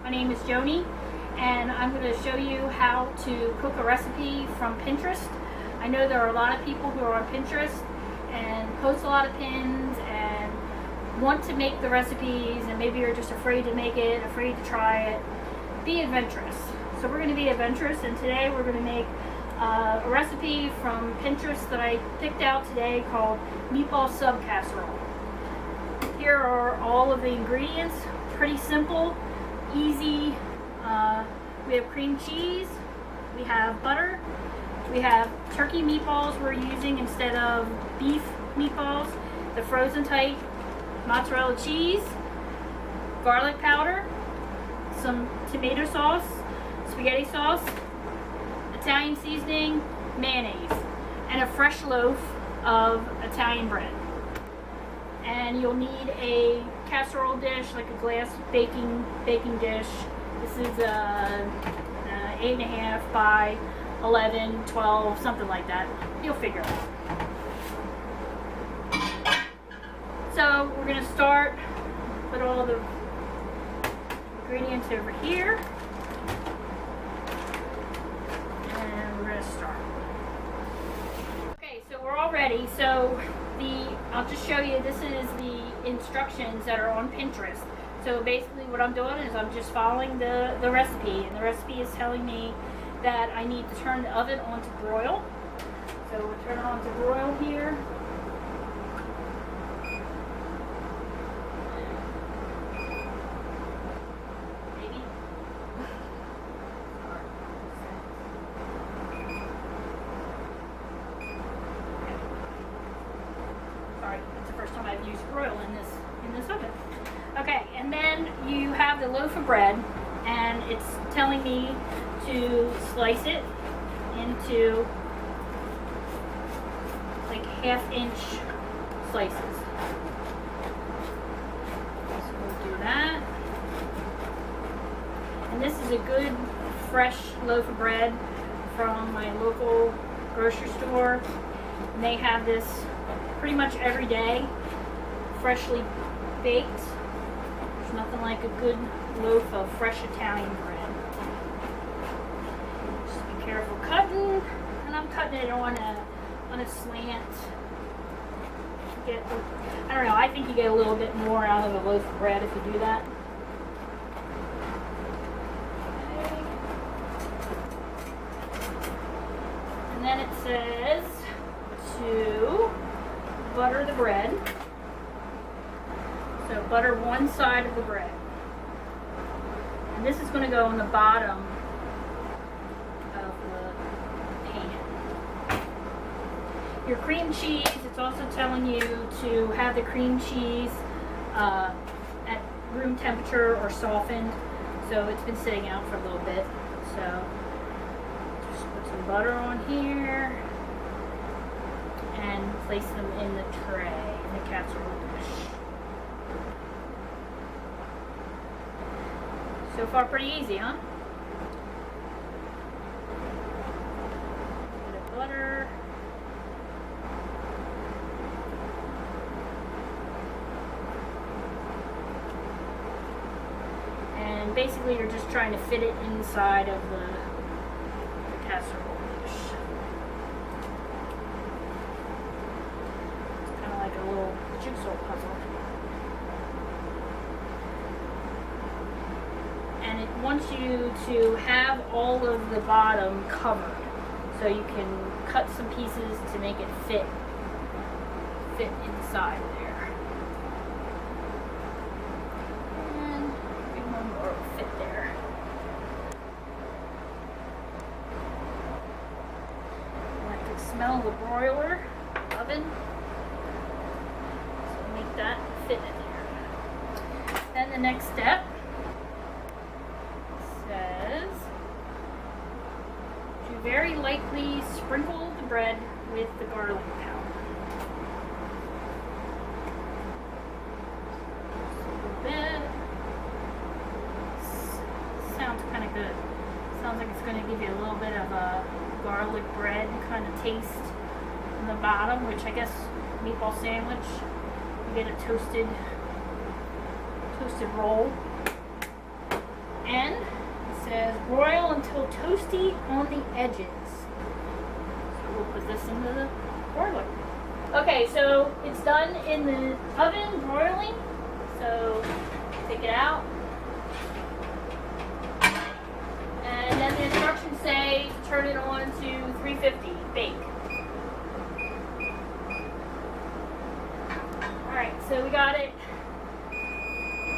My name is Joni, and I'm going to show you how to cook a recipe from Pinterest. I know there are a lot of people who are on Pinterest and post a lot of pins and want to make the recipes, and maybe you're just afraid to make it, afraid to try it. Be adventurous. So we're going to be adventurous, and today we're going to make a recipe from Pinterest that I picked out today called Meatball Sub Casserole. Here are all of the ingredients. Pretty simple, easy. We have cream cheese, we have butter, we have turkey meatballs we're using instead of beef meatballs, the frozen type, mozzarella cheese, garlic powder, some tomato sauce, spaghetti sauce, Italian seasoning, mayonnaise, and a fresh loaf of Italian bread. And you'll need a casserole dish, like a glass baking dish. This is 8.5 by 11, 12, something like that. You'll figure it out. So we're going to start, put all the ingredients over here. And we're going to start. Okay, so we're all ready. So I'll just show you, this is the instructions that are on Pinterest. So basically what I'm doing is I'm just following the recipe, and the recipe is telling me that I need to turn the oven on to broil. So we'll turn it on to broil here. Maybe. Sorry, it's the first time I've used broil in this oven. Okay, and then you have the loaf of bread, and it's telling me to slice it into like 1/2-inch slices. So we'll do that. And this is a good fresh loaf of bread from my local grocery store. And they have this pretty much every day, freshly baked. There's nothing like a good loaf of fresh Italian bread. Just be careful cutting, and I'm cutting it on a slant. I don't know, I think you get a little bit more out of a loaf of bread if you do that. Okay. And then it says to butter the bread. So butter one side of the bread. And this is going to go on the bottom of the pan. Your cream cheese, it's also telling you to have the cream cheese at room temperature or softened. So it's been sitting out for a little bit. So just put some butter on here and place them in the tray, in the casserole dish. So far pretty easy, huh? A bit of butter. And basically you're just trying to fit it inside of the casserole dish. It's kind of like a little jigsaw puzzle. And it wants you to have all of the bottom covered, so you can cut some pieces to make it fit inside there. And maybe one more will fit there. I can smell the broiler oven, so make that fit in there. Then the next step says to very lightly sprinkle the bread with the garlic powder. Just a little bit. Sounds kind of good. Sounds like it's going to give you a little bit of a garlic bread kind of taste in the bottom, which I guess meatball sandwich, you get a toasted roll. And toasty on the edges. So we'll put this into the broiler. Okay, so it's done in the oven broiling. So take it out. And then the instructions say to turn it on to 350, bake. Alright, so we got it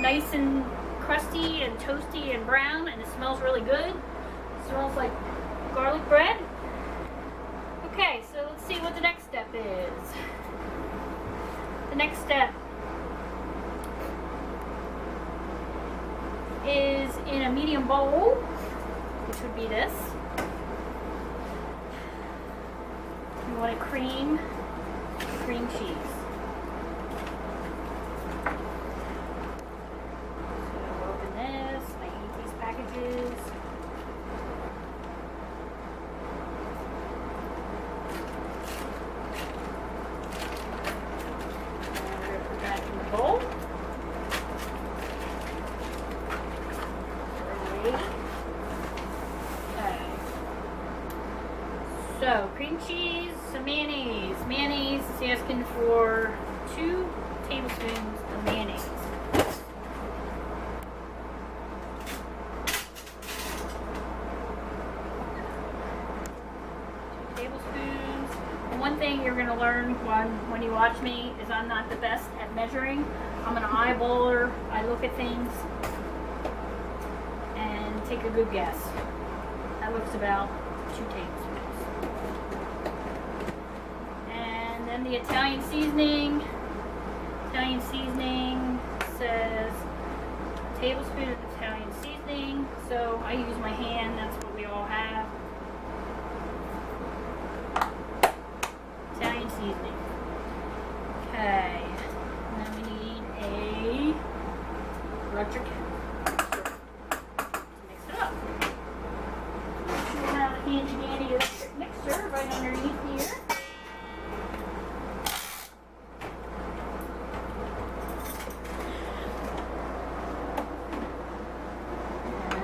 nice and crusty and toasty and brown, and it smells really good. It smells like garlic bread. Okay, so let's see what the next step is. The next step is in a medium bowl, which would be this. You want to cream cheese. So open this. I hate these packages. Put that in the bowl. So, cream cheese, some mayonnaise. Mayonnaise is asking for 2 tablespoons of mayonnaise. 2 tablespoons. One thing you're going to learn when you watch me is I'm not the best at measuring. I'm an eyeballer. I look at things and take a good guess. That looks about 2 tablespoons. And then the Italian seasoning. Italian seasoning says a tablespoon of Italian seasoning. So I use my hand. That's what we all have. Italian seasoning. Okay. And then we need a electric mix it up. We have a handy dandy electric mixer right underneath here.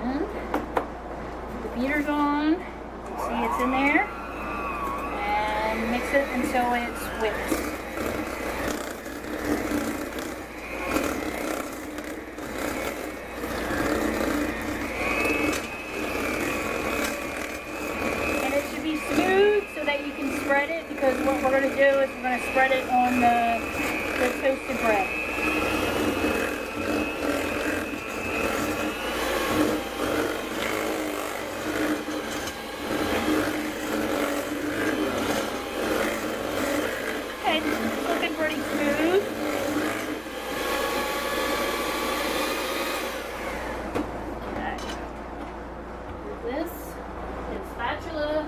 And the beater's on. See it's in there. And mix it until it's whipped. Spread it, because what we're going to do is we're going to spread it on the toasted bread. Okay, it's looking pretty smooth. Okay. This is spatula.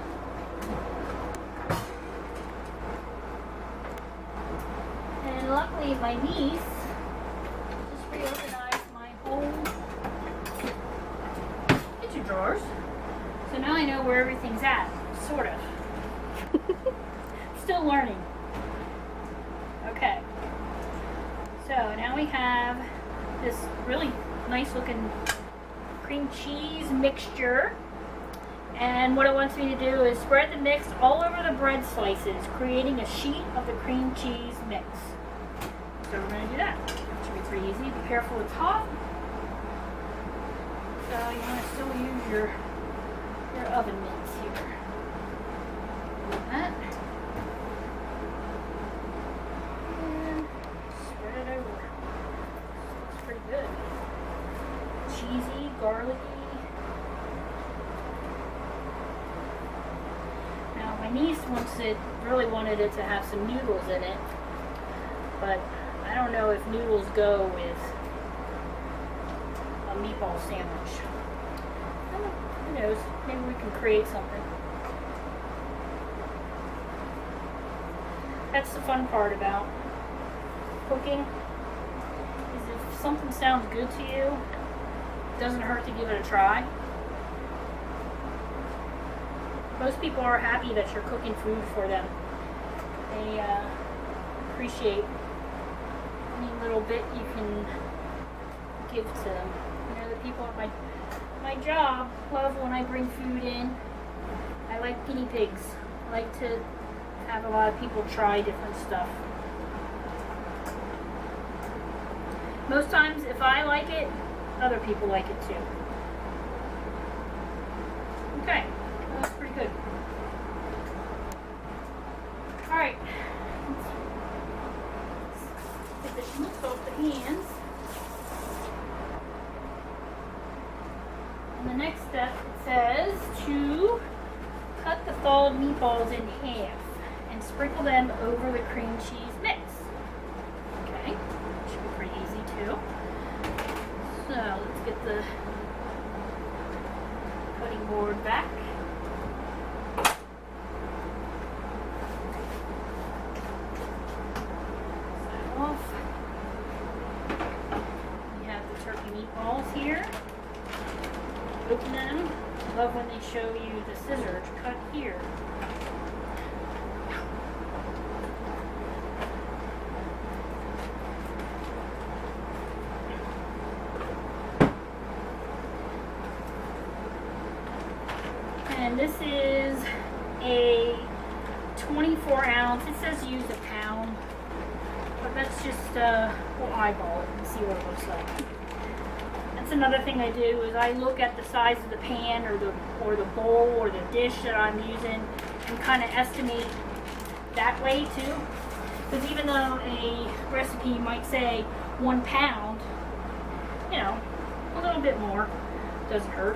And luckily my niece just reorganized my whole kitchen drawers. So now I know where everything's at, sort of. Still learning. Okay. So now we have this really nice looking cream cheese mixture. And what it wants me to do is spread the mix all over the bread slices, creating a sheet of the cream cheese mix. So we're going to do that. It should be pretty easy. Be careful, it's hot. So you want to still use your oven mitts here. Like that. And spread it over. Looks pretty good. Cheesy, garlicky. My niece really wanted it to have some noodles in it, but I don't know if noodles go with a meatball sandwich. Who knows? Maybe we can create something. That's the fun part about cooking, is if something sounds good to you, it doesn't hurt to give it a try. Most people are happy that you're cooking food for them. They appreciate any little bit you can give to them. You know, the people at my job love when I bring food in I like guinea pigs. I like to have a lot of people try different stuff. Most times, if I like it, other people like it too. Okay, that's pretty good. Alright, let's get the schmutz off the hands. And the next step, it says to cut the thawed meatballs in half and sprinkle them over the cream cheese mix. Okay, should be pretty easy too. So let's get the cutting board back. Set off. We have the turkey meatballs here. Open them. I love when they show you the scissor to cut here. And this is a 24 ounce. It says use a pound, but that's just we'll eyeball it and see what it looks like. That's another thing I do is I look at the size of the pan or the bowl or the dish that I'm using and kind of estimate that way too. Because even though a recipe might say 1 pound, you know, a little bit more doesn't hurt.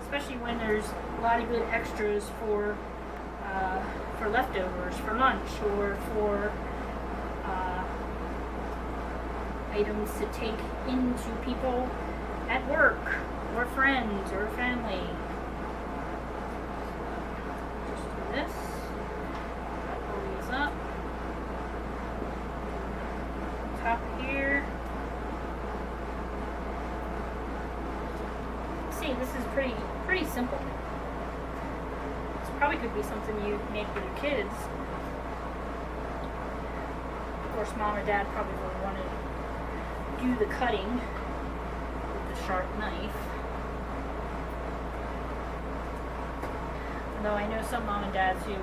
Especially when there's a lot of good extras for leftovers for lunch or for items to take into people at work or friends or family. Just do this. Pull these up. Top here. See, this is pretty simple. This probably could be something you make with your kids. Of course, mom or dad probably will want to do the cutting with the sharp knife. Though I know some mom and dads who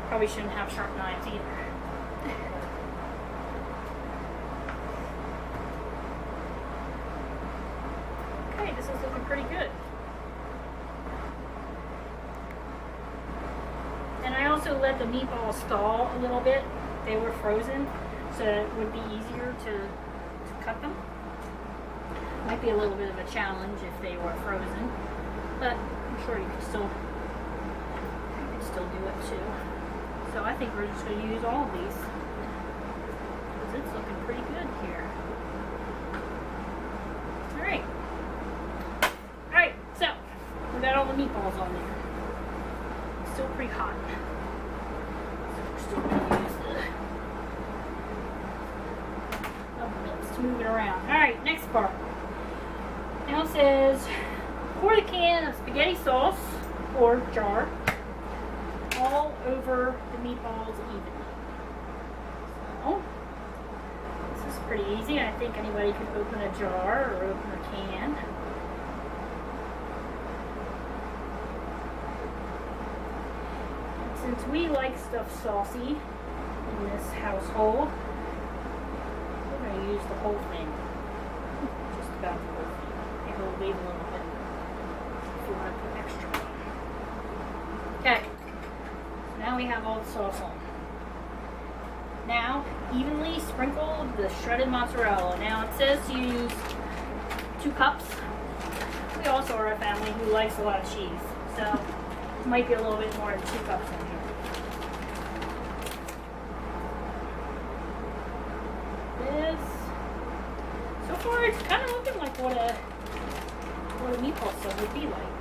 probably shouldn't have sharp knives either. Okay, this is looking pretty good. And I also let the meatballs thaw a little bit. They were frozen, so it would be easier to cut them. Might be a little bit of a challenge if they were frozen, but I'm sure you could still do it too. So I think we're just going to use all of these because it's looking pretty good here. Alright, so we got all the meatballs on there. It's still pretty hot. So we're still going to use to move it around. Alright, next part. Now it says pour the can of spaghetti sauce or jar all over the meatballs evenly. So this is pretty easy. I think anybody can open a jar or open a can. And since we like stuff saucy in this household, use the whole thing. Just about the whole thing. Maybe we'll leave a little bit if you want to put extra on. Okay. So now we have all the sauce on. Now, evenly sprinkle the shredded mozzarella. Now it says to use 2 cups. We also are a family who likes a lot of cheese. So it might be a little bit more than 2 cups in here. So far, it's kind of looking like what a meatball sub would be like.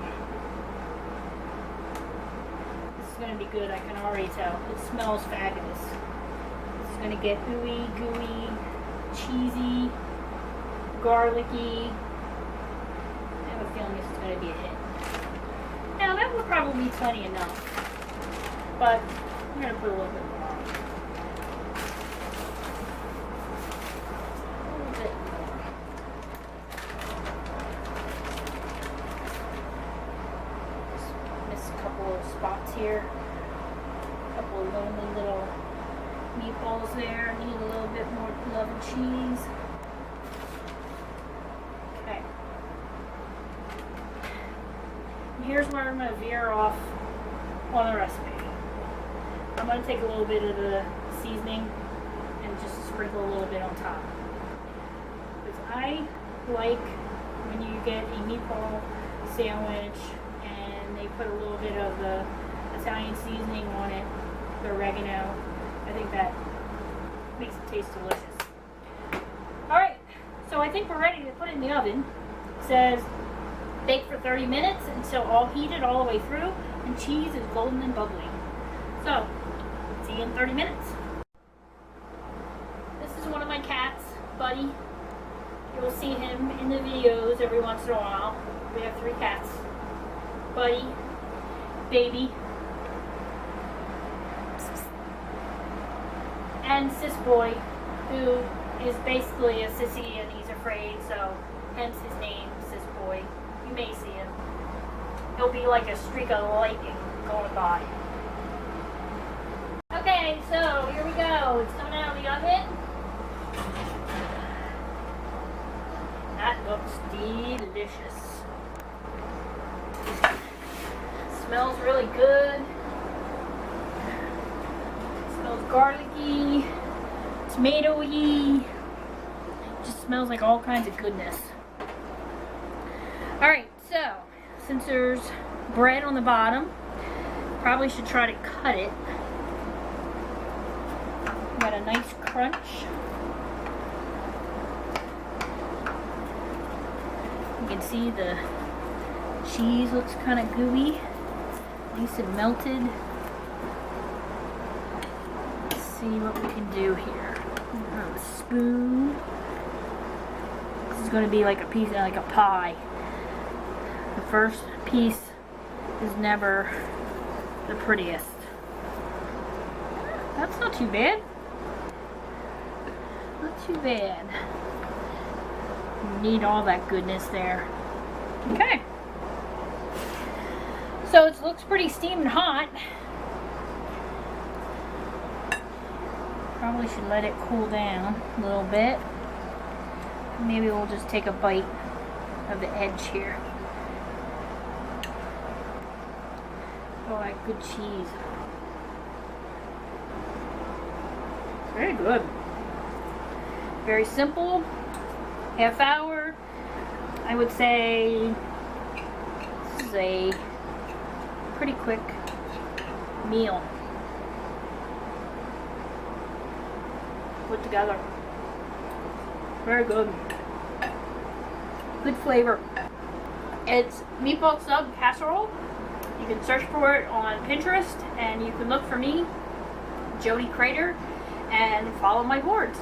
This is going to be good, I can already tell. It smells fabulous. This is going to get ooey, gooey, cheesy, garlicky. I have a feeling this is going to be a hit. Now, that would probably be plenty enough, but I'm going to put a little bit more. here. A couple of lonely little meatballs there. I need a little bit more love and cheese. Okay. And here's where I'm going to veer off on the recipe. I'm going to take a little bit of the seasoning and just sprinkle a little bit on top. Because I like when you get a meatball sandwich and they put a little bit of the Italian seasoning on it, the oregano. I think that makes it taste delicious. Alright, so I think we're ready to put it in the oven. It says bake for 30 minutes until all heated all the way through and cheese is golden and bubbly. So, see you in 30 minutes. This is one of my cats, Buddy. You'll see him in the videos every once in a while. We have 3 cats. Buddy, Baby, and Sis Boy, who is basically a sissy and he's afraid, so hence his name, Sis Boy. You may see him. He'll be like a streak of lightning going by. Okay, so here we go. It's coming out of the oven. That looks delicious. Smells really good. Smells garlicky, tomatoey. Just smells like all kinds of goodness. Alright, so since there's bread on the bottom, probably should try to cut it. Got a nice crunch. You can see the cheese looks kind of gooey, nice and melted. Let's see what we can do here. A spoon. This is going to be like a piece of like a pie. The first piece is never the prettiest. That's not too bad. Not too bad. You need all that goodness there. Okay. So it looks pretty steaming hot. Probably should let it cool down a little bit. Maybe we'll just take a bite of the edge here. Oh, that good cheese. Very good. Very simple. Half hour. I would say this is a pretty quick meal put together. Very good. Good flavor. It's Meatball Sub Casserole. You can search for it on Pinterest and you can look for me, Joni Crater, and follow my boards.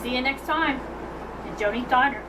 See you next time at Joni's Diner.